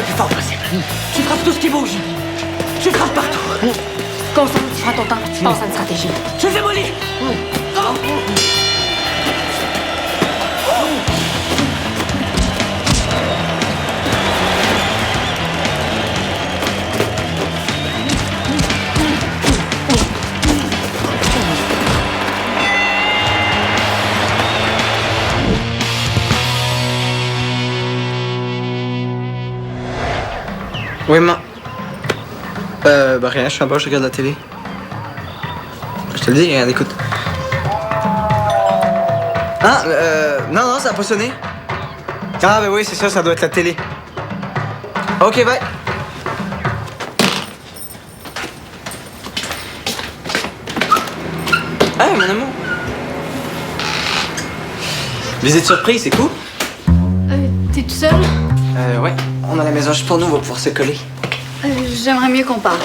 plus fort possible. Tu frappes tout ce qui bouge. Tu frappes partout. Concentre, tu prends ton temps, tu penses à une stratégie. Je les démolis. Oui, maman. Rien, je suis en bas, je regarde la télé. Je te le dis, regarde, écoute. Ah, non, ça a pas sonné. Ah, ben oui, c'est ça doit être la télé. Ok, bye. Hey, mon amour. Visite surprise, c'est cool? T'es tout seul? Ouais. On a la maison juste pour nous, on va pouvoir se coller. J'aimerais mieux qu'on parle.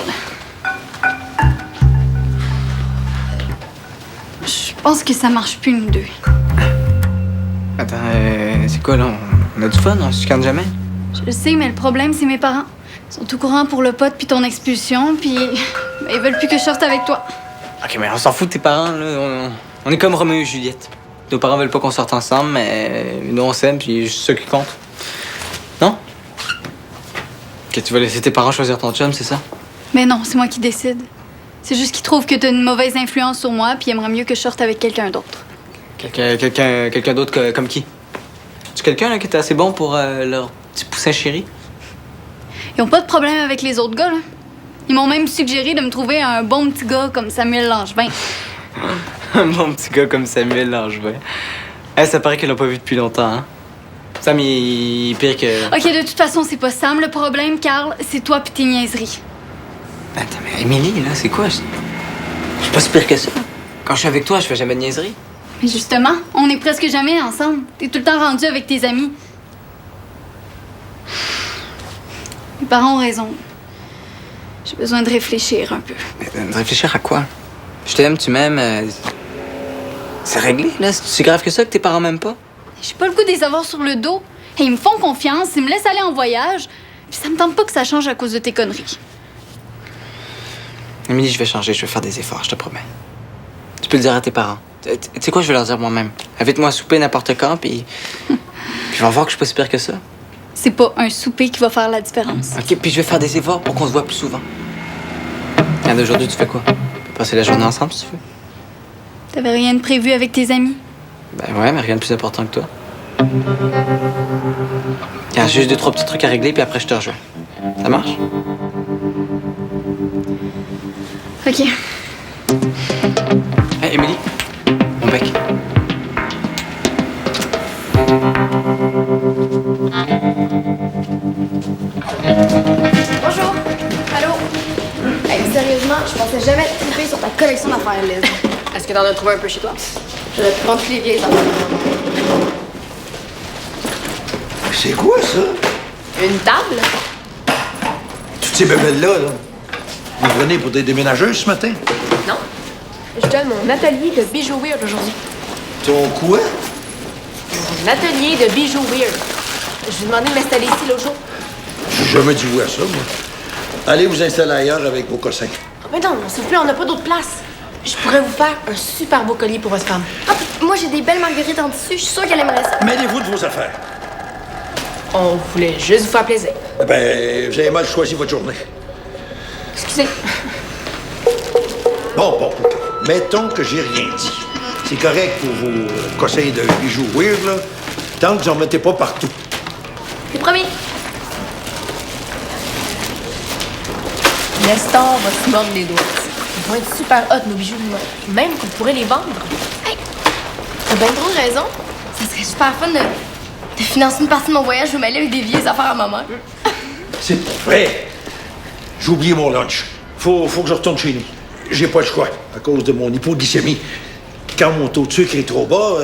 Je pense que ça marche plus, nous deux. Attends, c'est quoi là? On a du fun, on se chicane jamais? Je le sais, mais le problème, c'est mes parents. Ils sont au courant pour le pote puis ton expulsion, puis ils veulent plus que je sorte avec toi. Ok, mais on s'en fout de tes parents, là. On est comme Roméo et Juliette. Nos parents veulent pas qu'on sorte ensemble, mais nous on s'aime, puis c'est ça qui compte. Non? Que tu vas laisser tes parents choisir ton chum, c'est ça? Mais non, c'est moi qui décide. C'est juste qu'ils trouvent que t'as une mauvaise influence sur moi, puis ils aimeraient mieux que je sorte avec quelqu'un d'autre. Quelqu'un d'autre comme qui? Tu quelqu'un là, qui était assez bon pour leur petit poussin chéri? Ils ont pas de problème avec les autres gars, là. Ils m'ont même suggéré de me trouver un bon petit gars comme Samuel Langevin. Un bon petit gars comme Samuel Langevin. Ça paraît qu'elle l'a pas vu depuis longtemps, hein? Sam, il est pire que... OK, de toute façon, c'est pas Sam le problème, Carl. C'est toi pis tes niaiseries. Attends, mais Émilie, là, c'est quoi? Je suis pas si pire que ça. Quand je suis avec toi, je fais jamais de niaiseries. Mais justement, on est presque jamais ensemble. T'es tout le temps rendu avec tes amis. Mes parents ont raison. J'ai besoin de réfléchir un peu. De réfléchir à quoi? Je t'aime, tu m'aimes. C'est réglé, là? C'est si grave que ça que tes parents m'aiment pas? J'ai pas le goût de les avoir sur le dos. Et ils me font confiance, ils me laissent aller en voyage. Puis ça me tente pas que ça change à cause de tes conneries. Émilie, je vais changer, je vais faire des efforts, je te promets. Tu peux le dire à tes parents. Tu sais quoi, je vais leur dire moi-même. Invite-moi à souper n'importe quand, puis ils vont voir que je suis pas si pire que ça. C'est pas un souper qui va faire la différence. OK, puis je vais faire des efforts pour qu'on se voit plus souvent. Regarde, aujourd'hui, tu fais quoi? On peut passer la journée ensemble, si tu veux. T'avais rien de prévu avec tes amis? Ben ouais, mais rien de plus important que toi. Regarde, j'ai juste 2-3 petits trucs à régler, puis après, je te rejoins. Ça marche? OK. Hey, Émilie, mon bec. Bonjour. Allô. Hey, sérieusement, je pensais jamais triper sur ta collection d'affaires, Liz. Est-ce que t'en as trouvé un peu chez toi? J'aurais pu prendre toutes les vieilles affaires. C'est quoi, ça? Une table? Toutes ces bébelles-là, là. Vous prenez pour des déménageuses ce matin? Non. Je donne mon atelier de bijoux weird aujourd'hui. Ton quoi? Mon atelier de bijoux weird. Je lui ai demandé de m'installer ici l'autre jour. J'ai jamais dit oui à ça, moi. Allez vous installer ailleurs avec vos cossins. Mais non, s'il vous plaît, on n'a pas d'autre place. Je pourrais vous faire un super beau collier pour votre femme. Ah, moi, j'ai des belles marguerites en tissu. Je suis sûre qu'elle aimerait ça. Mêlez-vous de vos affaires. On voulait juste vous faire plaisir. Ben, vous avez mal choisi votre journée. Excusez. Bon. Mettons que j'ai rien dit. C'est correct pour vos cossins de bijoux weird, là, tant que vous en mettez pas partout. C'est promis. Nestor va se mordre les doigts. Ils vont être super hot, nos bijoux. Même qu'on pourrait les vendre. Hey, t'as bien trop raison. Ça serait super fun de financer une partie de mon voyage. Je vais m'aller avec des vieilles affaires à ma mère. C'est pas vrai. J'ai oublié mon lunch. Faut que je retourne chez nous. J'ai pas le choix, à cause de mon hypoglycémie. Quand mon taux de sucre est trop bas,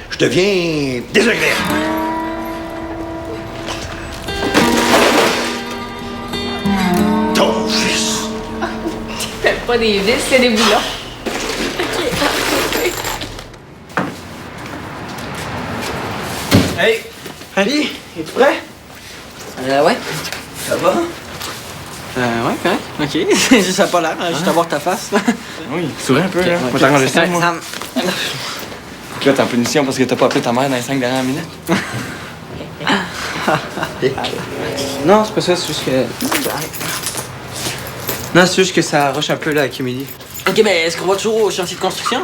je deviens désagréable. Ton fils. Faites pas des vis, c'est des boulons. Hey! Ali, es-tu prêt? Ouais. Ça va? Ouais, correct. Ok. Ça a pas l'air, hein, juste à voir ta face. Oui, souris un peu, là. Ouais, Moi, t'arranger ça, ouais, moi. Sam. Là, t'es en punition parce que t'as pas appelé ta mère dans les 5 dernières minutes. Non, c'est pas ça, c'est juste que. Non, c'est juste que ça rush un peu là avec Emily. Ok, mais est-ce qu'on va toujours au chantier de construction?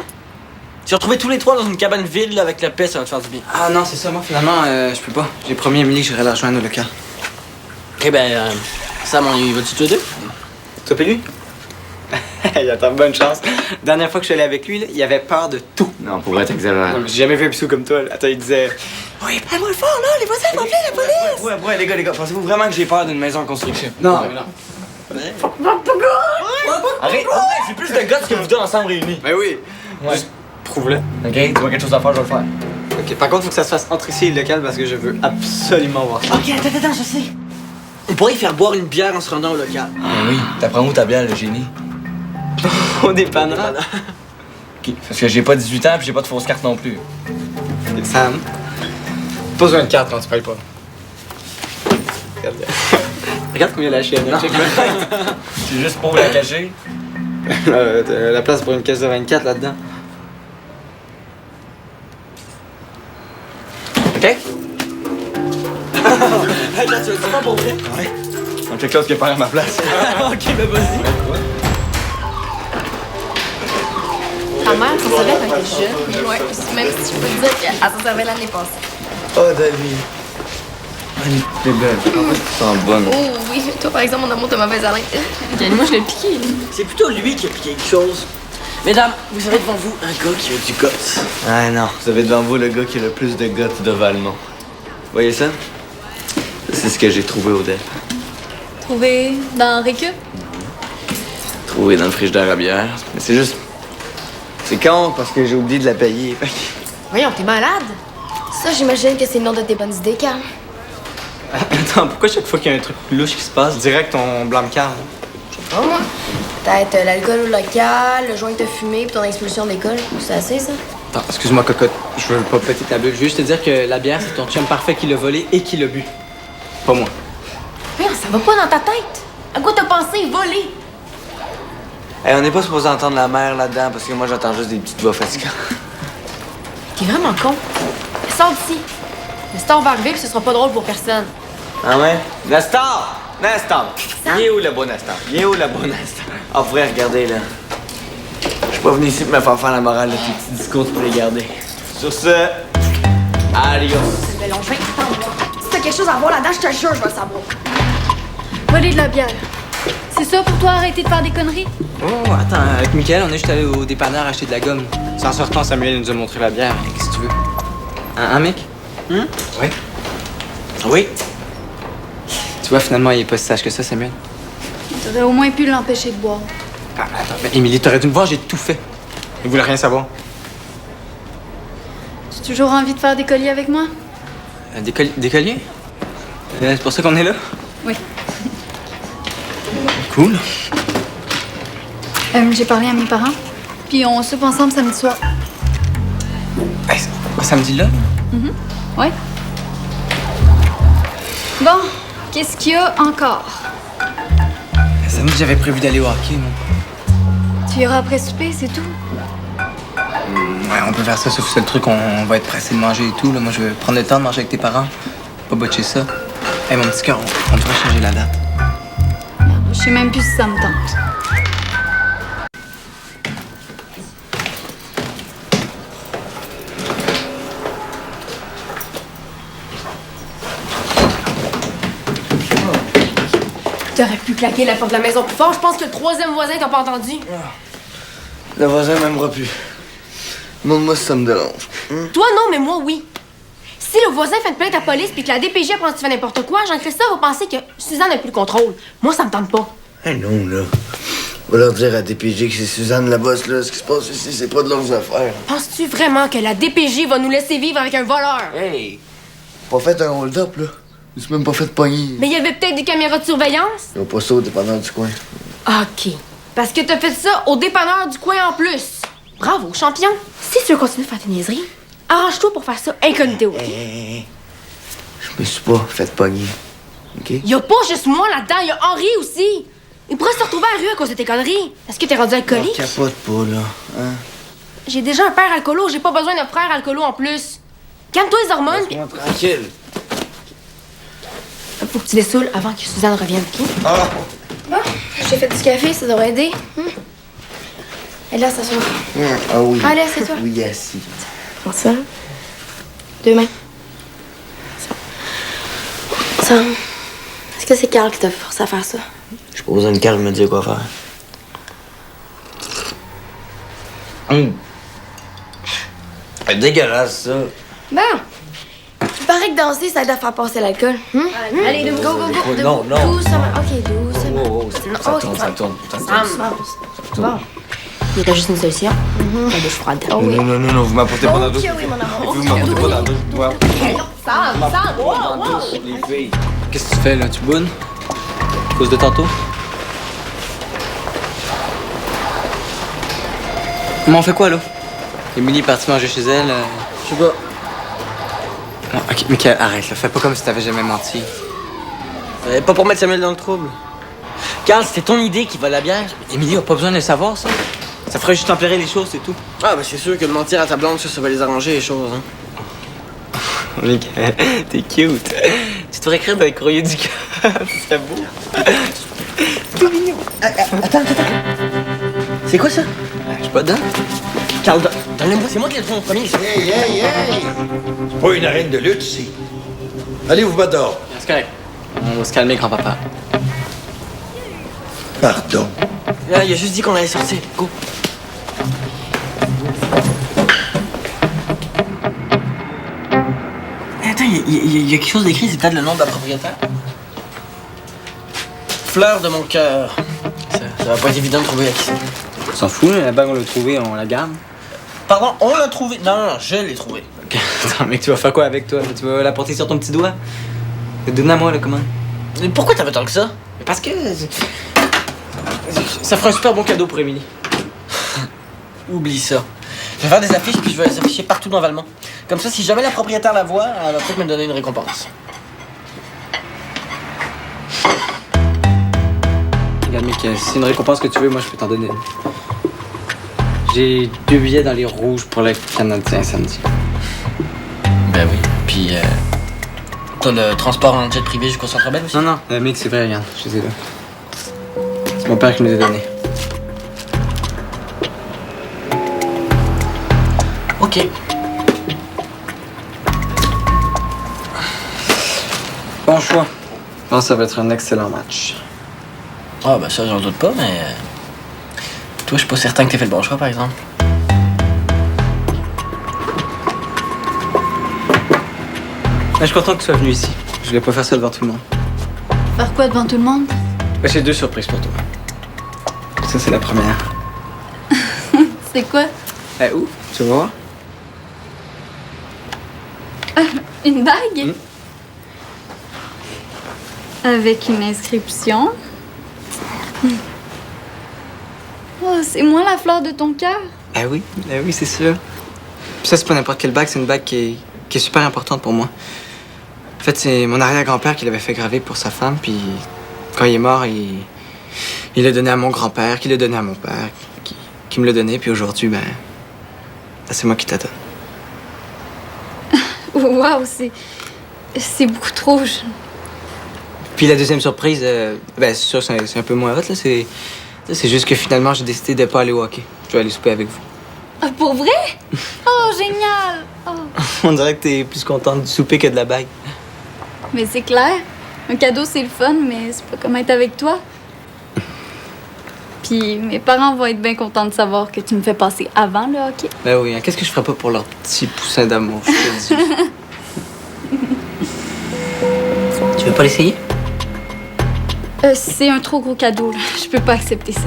Si on retrouvait tous les trois dans une cabane vide là, avec la paix, ça va te faire du bien. Ah non, c'est ça, moi finalement, je peux pas. J'ai promis à Emily que j'irais la rejoindre au local. Ok, ben, Sam, on y va-tu tous les deux? Toi pis lui? Il attend bonne chance. Dernière fois que je suis allé avec lui, là, il avait peur de tout. Non, pour être exagérant. J'ai jamais vu un pissou comme toi. Là. Attends, il disait. Oui, parle-moi fort, là, les voisins vont appeler la police! Ouais, les gars, pensez-vous vraiment que j'ai peur d'une maison en construction? Non, Ouais. mais non. Arrête, c'est plus de gars que vous deux ensemble réunis. Mais oui. Ouais. Juste prouve-le. Ok, dis-moi quelque chose à faire, je vais le faire. Ok, par contre, faut que ça se fasse entre ici et le local parce que je veux absolument voir ça. Ok, attends, je sais. On pourrait y faire boire une bière en se rendant au local. Ah oui, t'apprends où ta bière, le génie? Au dépanneur. Ok, parce que j'ai pas 18 ans pis j'ai pas de fausse carte non plus. Sam, pas besoin de carte quand tu payes pas. Regarde, regarde combien la chienne. C'est juste pour la cacher. T'as la place pour une caisse de 24 là-dedans. Ok? Attends, tu vas-tu pas pour vrai? Ouais. Donc quelque chose qui est pas à ma place. Ok, ben vas-y. Ta mère s'en servait quand elle était jeune. Ouais, même si je peux te dire qu'elle s'en servait l'année passée. Oh, David. T'es belle. Tu sens bonne. Oh oui, toi par exemple, mon amour de mauvaise haleine. Moi, je l'ai piqué. C'est plutôt lui qui a piqué quelque chose. Mesdames, vous avez devant vous un gars qui a du gosse. Ah non, vous avez devant vous le gars qui a le plus de gottes de Valmont. Voyez ça? C'est ce que j'ai trouvé au DEP. Trouvé dans Récup? Trouvé dans le frigidaire à bière. Mais c'est juste... C'est con parce que j'ai oublié de la payer. Voyons, t'es malade? Ça, j'imagine que c'est le nom de tes bonnes idées, Carl. Attends, pourquoi chaque fois qu'il y a un truc louche qui se passe, direct on blâme Carl? Oh, moi. Peut-être l'alcool au local, le joint que t'as fumé, puis ton expulsion de l'école. C'est assez, ça? Attends, excuse-moi, cocotte. Je veux pas péter ta bulle. Je veux juste te dire que la bière, c'est ton chum parfait qui l'a volé et qui l'a bu. Pas moi. Voyons, ça va pas dans ta tête. À quoi t'as pensé voler? Hey, on n'est pas supposé entendre la mère là-dedans parce que moi j'entends juste des petites voix fatigantes. T'es vraiment con. Sors d'ici. Le star va arriver puis ce sera pas drôle pour personne. Ah ouais? Nestor! Nestor! Il est où le beau Nestor? Il est où le beau Nestor? Ah, vous pourrez regarder là. Je suis pas venu ici pour me faire la morale de tes petits discours, tu peux les garder. Sur ce, adios. Mais long, si t'as quelque chose à voir là-dedans, je te jure, je vais le savoir. Voler de la bière. C'est ça pour toi, arrêter de faire des conneries? Oh, attends, avec Mickaël, on est juste allé au dépanneur acheter de la gomme. C'est en sortant, Samuel nous a montré la bière. Qu'est-ce que tu veux? Hein, mec? Oui. Oui. Tu vois, finalement, il est pas si sage que ça, Samuel. T'aurais au moins pu l'empêcher de boire. Ah, attends, mais Émilie, t'aurais dû me voir, j'ai tout fait. Il voulait rien savoir. Tu as toujours envie de faire des colliers avec moi? Des colliers? C'est pour ça qu'on est là? Oui. Cool. J'ai parlé à mes parents, puis on soupe ensemble samedi soir. Hey, samedi là? Ouais. Bon, qu'est-ce qu'il y a encore? Samedi, j'avais prévu d'aller au hockey, moi. Tu iras après souper, c'est tout? Ouais, on peut faire ça, sauf que c'est le truc, on va être pressé de manger et tout. Là. Moi, je vais prendre le temps de manger avec tes parents. Pas botcher ça. Hey, mon petit cœur, on devrait changer la date. Je sais même plus si ça me tente. T'aurais pu claquer la porte de la maison plus fort. Je pense que le troisième voisin t'a pas entendu. Le voisin m'aimera plus. Demande-moi si ça me dérange. Toi, non, mais moi, oui. Si le voisin fait une plainte à la police puis que la DPJ apprend que tu fais n'importe quoi, Jean-Christophe va penser que Suzanne n'a plus le contrôle. Moi, ça me tente pas. Hey non, là. On va leur dire à DPJ que c'est Suzanne la bosse, là. Ce qui se passe ici, c'est pas de leurs affaires. Penses-tu vraiment que la DPJ va nous laisser vivre avec un voleur? Hey! Pas fait un hold-up, là. Ils sont même pas fait pogner. Mais il y avait peut-être des caméras de surveillance? Ils ont pas ça au dépanneur du coin. OK. Parce que t'as fait ça au dépanneur du coin en plus. Bravo, champion. Si tu veux continuer de faire tes niaiseries, arrange-toi pour faire ça incognito. OK? Hey. Je me suis pas fait pogner. OK? Y a pas juste moi là-dedans, y a Henri aussi. Il pourrait se retrouver à la rue à cause de tes conneries. Est-ce que t'es rendu alcoolique? Capote pas, là. Hein? J'ai déjà un père alcoolo, j'ai pas besoin d'un frère alcoolo en plus. Calme-toi les hormones, pis Laisse-moi tranquille. faut que tu les saoules avant que Suzanne revienne, OK? Ah! Bon, j'ai fait du café, ça devrait aider. Et là, ça se voit. Ah oui. Allez, assieds-toi. Oui, assis. Prends ça. 2 mains. Ça. Est-ce que c'est Carl qui t'a forcé à faire ça? J'ai pas besoin de Carl me dire quoi faire. C'est dégueulasse, ça. Bon. Il paraît que danser, ça aide à faire passer l'alcool. Allez, go, go, go. Non, non. Doucement. OK, doucement. Oh, ça tourne, ça tourne. Bon. Il y a juste une solution. La douche froide. Oh oui. Non, vous m'apportez pas dans la douche. OK, oui, mon amour. Vous m'apportez pas dans la douche. Sam, wow! Les filles. Qu'est-ce que tu fais là? Tu boudes? À cause de tantôt? Mais on fait quoi là? Émilie est partie manger chez elle. Je sais pas. Non, ok, Michael, arrête là. Fais pas comme si t'avais jamais menti. Pas pour mettre Samuel dans le trouble. Carl, c'était ton idée qui va la bière. Émilie a pas besoin de le savoir, ça. Ça ferait juste empirer les choses, c'est tout. Ah, c'est sûr que de mentir à ta blonde, ça va les arranger les choses, hein. Michael, t'es cute. Tu devrais écrire dans les courriers du cœur. C'est beau. Tout mignon. Attends. C'est quoi ça? Je suis pas dedans. Carl, donne-le-moi, c'est moi qui l'ai trouvé en premier. Hey! C'est pas une arène de lutte, ici. Allez vous battre dehors. C'est correct. On va se calmer, grand-papa. Pardon. Là, il a juste dit qu'on allait sortir. Go. Attends, il y a quelque chose d'écrit, c'est peut-être le nom de la propriétaire. Fleur de mon cœur. Ça va pas être évident de trouver à qui c'est. On s'en fout, la bague, on l'a trouvée, on la garde. Pardon, on l'a trouvé. Non, je l'ai trouvé. Ok, attends, mec, tu vas faire quoi avec toi? Tu vas la porter sur ton petit doigt? Donne à moi, là, comment? Mais pourquoi t'avais tant que ça? Parce que... Ça ferait un super bon cadeau pour Émilie. Oublie ça. Je vais faire des affiches puis je vais les afficher partout dans Valmont. Comme ça, si jamais la propriétaire la voit, elle va peut-être me donner une récompense. Regarde, mec, si c'est une récompense que tu veux, moi, je peux t'en donner une. J'ai 2 billets dans les rouges pour le Canadien samedi. Ben oui. Puis, t'as le transport en jet privé jusqu'au Centre Bell aussi? Non, mec, c'est vrai, regarde, je les ai là. C'est mon père qui me les a donnés. Ok. Bon choix. Je pense que ça va être un excellent match. Ah, ben ça, j'en doute pas, mais. Toi, je suis pas certain que t'aies fait le bon choix, par exemple. Mais je suis content que tu sois venu ici. Je voulais pas faire ça devant tout le monde. Faire quoi devant tout le monde? J'ai 2 surprises pour toi. Ça, c'est la première. C'est quoi? Où? Tu vas voir? Une bague? Avec une inscription. Oh, c'est moi la fleur de ton cœur? Oui, c'est sûr. Puis ça, c'est pas n'importe quelle bague, c'est une bague qui est super importante pour moi. En fait, c'est mon arrière-grand-père qui l'avait fait graver pour sa femme, puis quand il est mort, il l'a donné à mon grand-père, qui l'a donné à mon père, qui me l'a donné, puis aujourd'hui, ben c'est moi qui t'attends. Waouh, c'est beaucoup trop. Puis la deuxième surprise, c'est sûr, c'est un peu moins hot, là, c'est juste que finalement, j'ai décidé de pas aller au hockey. Je vais aller souper avec vous. Ah, pour vrai? Oh, génial! Oh. On dirait que t'es plus contente du souper que de la bague. Mais c'est clair. Un cadeau, c'est le fun, mais c'est pas comme être avec toi. Puis mes parents vont être bien contents de savoir que tu me fais passer avant le hockey. Ben oui, hein, qu'est-ce que je ferais pas pour leur petit poussin d'amour, je te dis. Tu veux pas l'essayer? C'est un trop gros cadeau, là. Je peux pas accepter ça.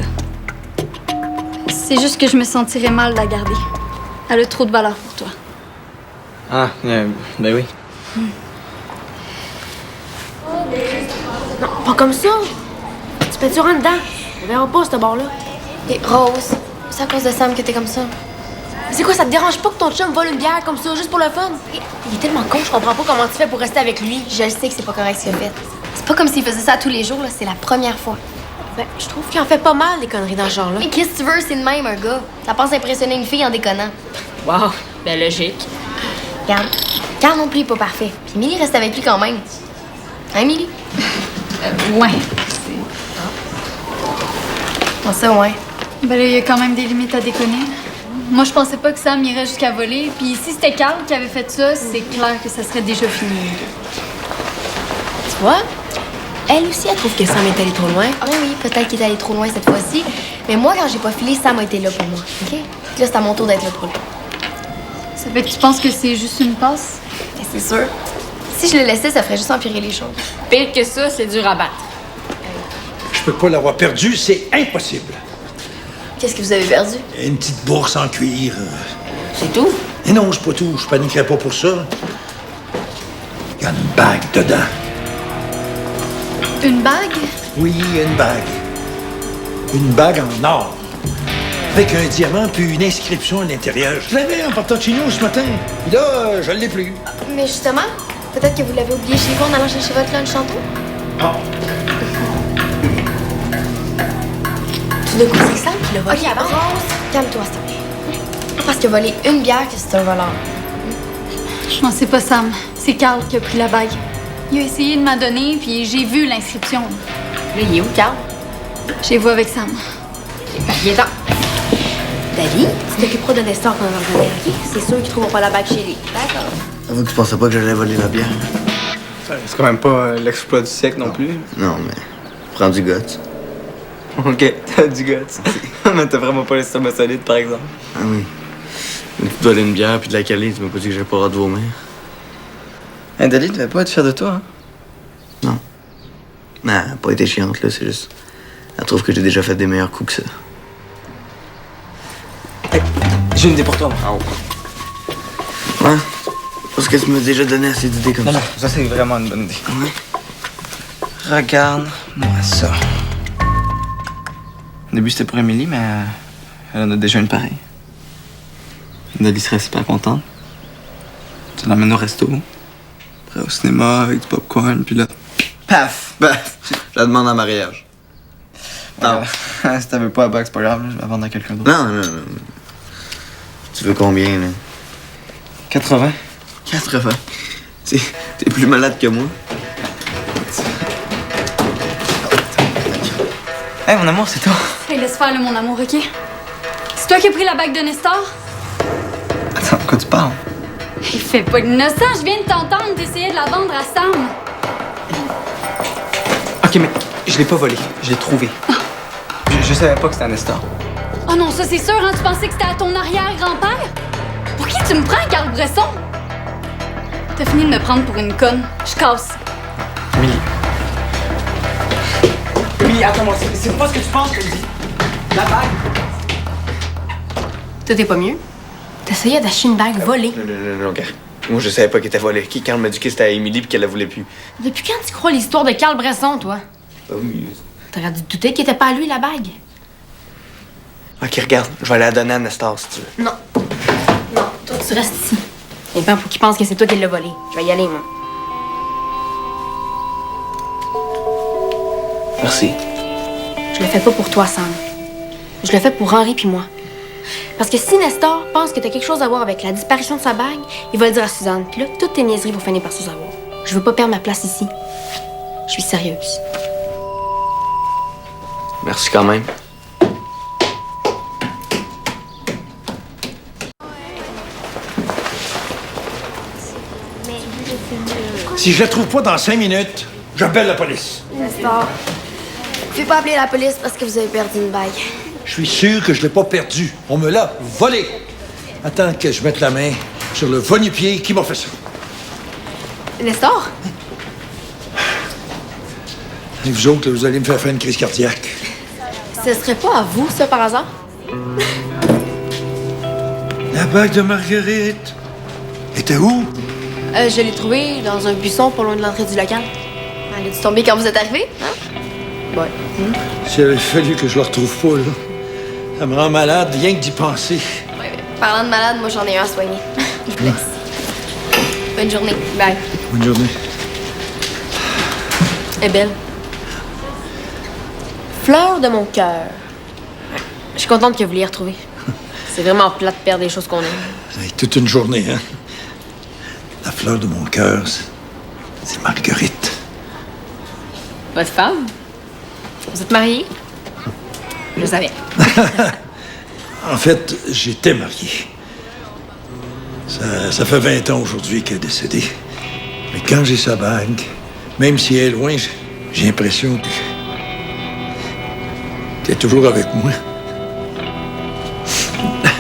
C'est juste que je me sentirais mal de la garder. Elle a trop de valeur pour toi. Ah, ben oui. Non, pas comme ça. Tu peux-tu rentrer dedans? On verra pas, ce bord-là. Et Rose, c'est à cause de Sam que t'es comme ça. C'est quoi, ça te dérange pas que ton chum vole une bière comme ça, juste pour le fun? Il est tellement con, je comprends pas comment tu fais pour rester avec lui. Je le sais que c'est pas correct ce qu'il a fait. C'est pas comme s'il faisait ça tous les jours, là. C'est la première fois. Ben, je trouve qu'il en fait pas mal, des conneries dans ce genre-là. Mais qu'est-ce que tu veux, c'est de même, un gars. Ça pense impressionner une fille en déconnant. Wow, ben logique. Regarde, Carl non plus est pas parfait. Puis Millie reste avec lui quand même. Hein, Millie? Ouais. Bon, ça, ouais. Ben là, il y a quand même des limites à déconner. Moi, je pensais pas que Sam irait jusqu'à voler. Puis si c'était Carl qui avait fait ça, c'est clair que ça serait déjà fini. Tu vois? Elle aussi, elle trouve que Sam est allé trop loin. Ah oui, peut-être qu'il est allé trop loin cette fois-ci. Mais moi, quand j'ai pas filé, Sam a été là pour moi. OK? Puis là, c'est à mon tour d'être là pour lui. Ça fait que tu penses que c'est juste une passe? Et c'est sûr. Si je le laissais, ça ferait juste empirer les choses. Pire que ça, c'est dur à battre. Je peux pas l'avoir perdu, c'est impossible. Qu'est-ce que vous avez perdu? Une petite bourse en cuir. C'est tout? Et non, c'est pas tout. Je paniquerais pas pour ça. Il y a une bague dedans. Une bague? Oui, une bague. Une bague en or. Avec un diamant puis une inscription à l'intérieur. Je l'avais en partant de chez nous ce matin. Puis là, je l'ai plus. Mais justement, peut-être que vous l'avez oublié chez vous en allant chercher votre lunch tantôt? Ah. Tout d'un coup, c'est Sam qui l'a volé. OK, Rose, calme-toi, s'il te plaît. Pas parce qu'il a volé une bière que c'est un voleur. Non, c'est pas Sam. C'est Carl qui a pris la bague. Il a essayé de m'en donner, puis j'ai vu l'inscription. Là, il est où, Carl? J'ai vu avec Sam. Viens-t'en. Dali, tu t'occuperas de Nestor quand on va revenir, OK? C'est sûr qu'ils trouveront pas la bague chez lui. D'accord. Avoue que tu pensais pas que j'allais voler la bière. C'est quand même pas l'exploit du siècle non plus. Non, mais prends du guts. Ok, t'as du guts. Mais t'as vraiment pas l'estomac solide, par exemple. Ah oui. Mais tu dois aller une bière puis de la caler, tu m'as pas dit que j'avais pas le droit de vomir. Hey, Dali devait pas être fière de toi, hein? Non. Mais elle a pas été chiante, là, c'est juste. Elle trouve que j'ai déjà fait des meilleurs coups que ça. Hey, j'ai une idée pour toi, moi. Ouais? Parce que tu m'as déjà donné assez d'idées comme Non, ça. non, ça c'est vraiment une bonne idée. Ouais. Regarde-moi ça. Au début c'était pour Émilie, mais elle en a déjà une pareille. Dali serait super contente. Tu l'emmènes au resto, après au cinéma avec du popcorn, puis là, paf! Paf! Je la demande en mariage. Non. Si t'avais pas à bague, c'est pas grave, je vais la vendre à quelqu'un d'autre. Non, non, non. Tu veux combien, là? 80. 80. T'es plus malade que moi. Hey, mon amour, c'est toi. Hey, laisse faire, là, mon amour, OK? C'est toi qui as pris la bague de Nestor? Attends, quoi tu parles? Il fait pas innocent, je viens de t'entendre d'essayer de la vendre à Sam. Ok, mais je l'ai pas volée, je l'ai trouvée. Je savais pas que c'était un Nestor. Oh non, ça c'est sûr, hein? Tu pensais que c'était à ton arrière-grand-père? Pour qui tu me prends, Carl Bresson? T'as fini de me prendre pour une conne. Je casse. Émilie. Émilie, attends-moi, c'est pas ce que tu penses que je dis. La bague. Toi, t'es pas mieux? T'essayais d'acheter une bague volée. Non, gars. Moi, je savais pas qu'elle était volée. Qui, Carl m'a dit que c'était à Émilie puis qu'elle la voulait plus. Depuis quand tu crois l'histoire de Carl Bresson, toi? Ah oui. T'aurais dû te douter qu'il était pas à lui, la bague. Ok, regarde, je vais aller la donner à Nestor si tu veux. Non. Non, toi, tu restes ici. Et pas pour qu'il pense que c'est toi qui l'as volé. Je vais y aller, moi. Merci. Je le fais pas pour toi, Sam. Je le fais pour Henri puis moi. Parce que si Nestor pense que t'as quelque chose à voir avec la disparition de sa bague, il va le dire à Suzanne. Puis là, toutes tes niaiseries vont finir par se savoir. Je veux pas perdre ma place ici. Je suis sérieuse. Merci quand même. Si je la trouve pas dans 5 minutes, j'appelle la police. Nestor, vous pouvez pas appeler la police parce que vous avez perdu une bague. Je suis sûr que je l'ai pas perdue. On me l'a volée. Attends que je mette la main sur le va-nu-pied qui m'a fait ça. Nestor? Et vous autres, là, vous allez me faire une crise cardiaque. Ce serait pas à vous, ça, par hasard? La bague de Marguerite. Était où? Je l'ai trouvée dans un buisson pas loin de l'entrée du local. Elle a dû tomber quand vous êtes arrivé, hein? Ouais. S'il avait fallu que je la retrouve pas, là. Ça me rend malade, rien que d'y penser. Parlant de malade, moi j'en ai un à soigner. Je vous laisse. Bonne journée. Bye. Bonne journée. Elle est belle. Fleur de mon cœur. Je suis contente que vous l'ayez retrouvée. C'est vraiment plate de perdre des choses qu'on aime. Hey, toute une journée, hein? La fleur de mon cœur, c'est Marguerite. Votre femme? Vous êtes mariés? Je le savais. En fait, j'étais marié. Ça fait 20 ans aujourd'hui qu'elle est décédée. Mais quand j'ai sa bague, même si elle est loin, j'ai l'impression qu'elle est toujours avec moi.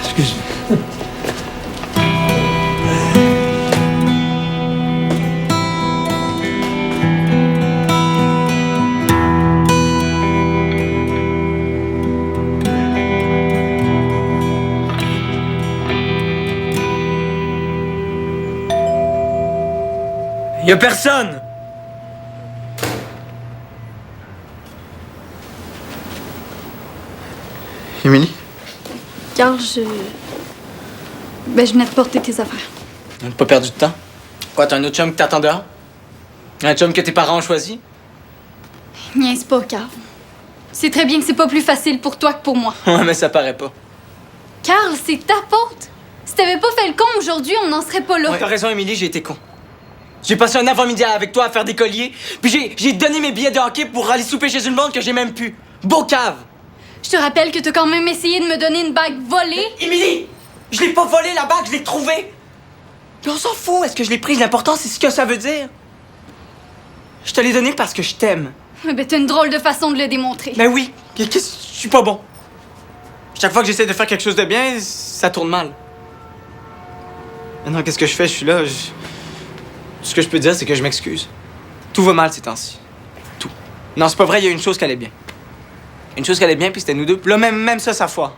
Excuse-moi. Y'a personne! Émilie? Carl, je venais de porter tes affaires. On n'a pas perdu de temps. Quoi, t'as un autre chum qui t'attend dehors? Un chum que tes parents ont choisi? Niaise pas, Carl. C'est très bien que c'est pas plus facile pour toi que pour moi. Ouais, mais ça paraît pas. Carl, c'est ta faute. Si t'avais pas fait le con aujourd'hui, on n'en serait pas là. Ouais, t'as raison, Émilie, j'ai été con. J'ai passé un avant-midi avec toi à faire des colliers, puis j'ai donné mes billets de hockey pour aller souper chez une blonde que j'ai même pu. Beau cave! Je te rappelle que t'as quand même essayé de me donner une bague volée. Émilie! Je l'ai pas volée, la bague, je l'ai trouvée! Puis on s'en fout, est-ce que je l'ai prise? L'important, c'est ce que ça veut dire. Je te l'ai donnée parce que je t'aime. Ouais, ben t'as une drôle de façon de le démontrer. Mais oui, qu'est-ce que je suis pas bon. Chaque fois que j'essaie de faire quelque chose de bien, ça tourne mal. Maintenant, qu'est-ce que je fais? Je suis là, Ce que je peux dire, c'est que je m'excuse. Tout va mal ces temps-ci. Tout. Non, c'est pas vrai, il y a une chose qui allait bien. Une chose qui allait bien, puis c'était nous deux. Puis là, même ça foire.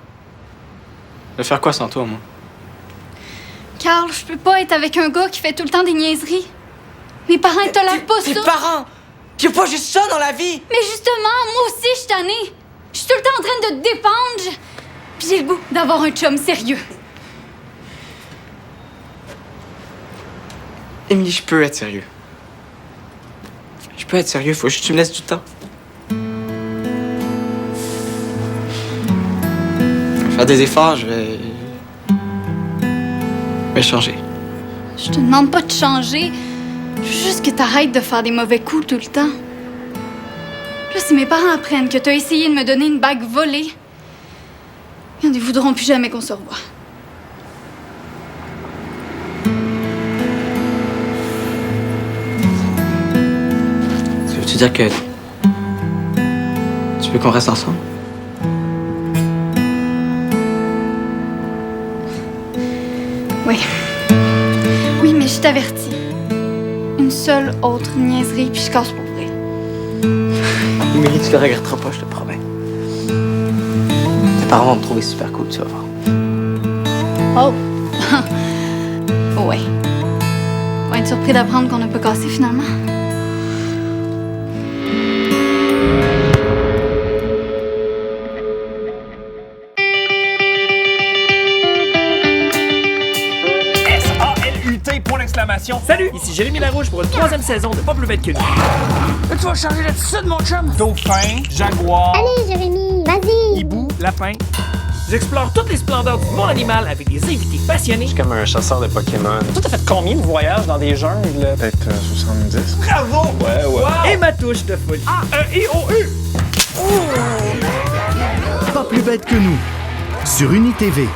Je vais faire quoi sans toi, moi? Carl, je peux pas être avec un gars qui fait tout le temps des niaiseries. Mes parents, ils tolèrent pas ça. Tes parents! Y'a pas juste ça dans la vie! Mais justement, moi aussi, je suis tannée. Je suis tout le temps en train de te dépendre. Puis j'ai le goût d'avoir un chum sérieux. Émilie, je peux être sérieux. Je peux être sérieux, faut juste que tu me laisses du temps. Je vais faire des efforts, je vais changer. Je te demande pas de changer. Je veux juste que t'arrêtes de faire des mauvais coups tout le temps. Là, si mes parents apprennent que t'as essayé de me donner une bague volée, ils ne voudront plus jamais qu'on se revoie. Tu veux dire que tu veux qu'on reste ensemble? Oui. Oui, mais je t'avertis. Une seule autre niaiserie, puis je casse pour vrai. Émilie, tu le regretteras pas, je te promets. Tes parents vont me trouver super cool, tu vas voir. Oh! Ouais. On va être surpris d'apprendre qu'on n'a pas cassé finalement. Salut, ici Jérémy Larouche pour une 3e saison de Pas plus bête que nous. Tu vas changer là-dessus de mon chum? Dauphin, jaguar, Allez, Jérémy, vas-y! hibou, lapin. J'explore toutes les splendeurs du monde animal avec des invités passionnés. Je suis comme un chasseur de Pokémon. Toi, t'as fait combien de voyages dans des jungles? Peut-être 70. Bravo! Ouais. Wow. Et ma touche de folie. A-E-I-O-U! Pas plus bête que nous, sur UniTV.